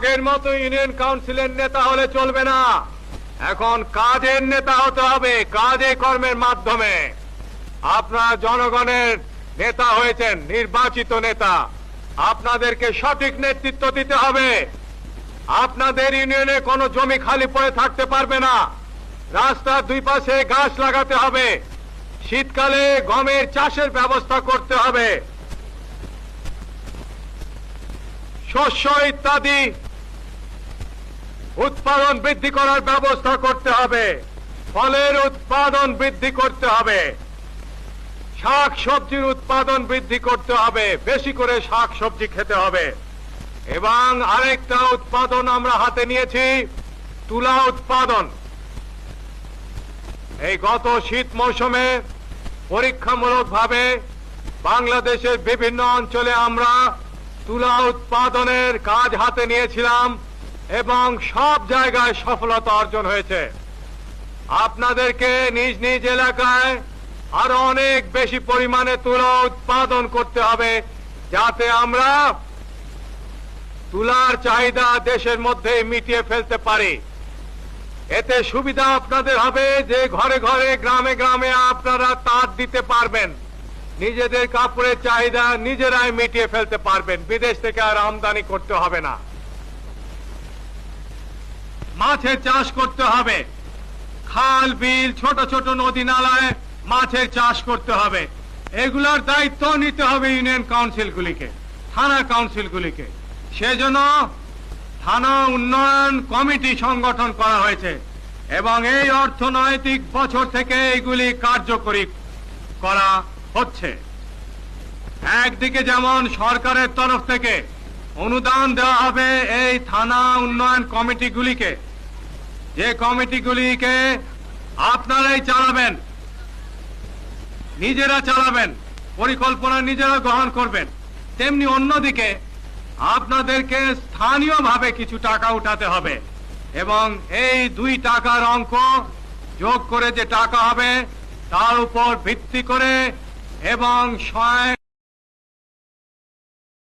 আগের মতো ইউনিয়ন কাউন্সিলের নেতা হলে চলবে না, এখন কাজের নেতা হতে হবে, কাজে কর্মের মাধ্যমে। আপনারা জনগণের নেতা হয়েছেন, নির্বাচিত নেতা, আপনাদেরকে সঠিক নেতৃত্ব দিতে হবে। আপনাদের ইউনিয়নে কোনো জমি খালি পড়ে থাকতে পারবে না, রাস্তার দুই পাশে গাছ লাগাতে হবে, শীতকালে গমের চাষের ব্যবস্থা করতে হবে, শস্য ইত্যাদি উৎপাদন বৃদ্ধি করার ব্যবস্থা করতে হবে, ফলের উৎপাদন বৃদ্ধি করতে হবে, শাক সবজির উৎপাদন বৃদ্ধি করতে হবে, বেশি করে শাক সবজি খেতে হবে। এবং আরেকটা উৎপাদন আমরা হাতে নিয়েছি, তুলা উৎপাদন। এই গত শীত মৌসুমে পরীক্ষামূলকভাবে বাংলাদেশের বিভিন্ন অঞ্চলে আমরা তুলা উৎপাদনের কাজ হাতে নিয়েছিলাম এবং সব জায়গায় সফলতা অর্জন হয়েছে। আপনাদেরকে নিজ নিজ এলাকায় আরো অনেক বেশি পরিমাণে তুলা উৎপাদন করতে হবে, যাতে আমরা তুলার চাহিদা দেশের মধ্যে মিটিয়ে ফেলতে পারি। এতে সুবিধা আপনাদের হবে যে ঘরে ঘরে গ্রামে গ্রামে আপনারা তাঁত দিতে পারবেন, নিজেদের কাপড়ের চাহিদা নিজেরাই মিটিয়ে ফেলতে পারবেন, বিদেশ থেকে আর আমদানি করতে হবে না। মাছের চাষ করতে হবে, খাল বিল ছোট ছোট নদী নালায় মাছের চাষ করতে হবে। এগুলোর দায়িত্ব নিতে হবে ইউনিয়ন কাউন্সিলগুলিকে, থানা কাউন্সিলগুলিকে। সেজন্য থানা উন্নয়ন কমিটি সংগঠন করা হয়েছে এবং এই অর্থনৈতিক বছর থেকে এইগুলি কার্যকরী করা হচ্ছে। একদিকে যেমন সরকারের তরফ থেকে অনুদান দেওয়া হবে এই থানা উন্নয়ন কমিটিগুলিকে, যে কমিটিগুলিকে আপনারাই চালাবেন, নিজেরা চালাবেন, পরিকল্পনা নিজেরা গ্রহণ করবেন। তেমনি অন্যদিকে আপনাদেরকে স্থানীয়ভাবে কিছু টাকা উঠাতে হবে এবং এই 2 টাকার অঙ্ক যোগ করে যে টাকা হবে তার উপর ভিত্তি করে এবং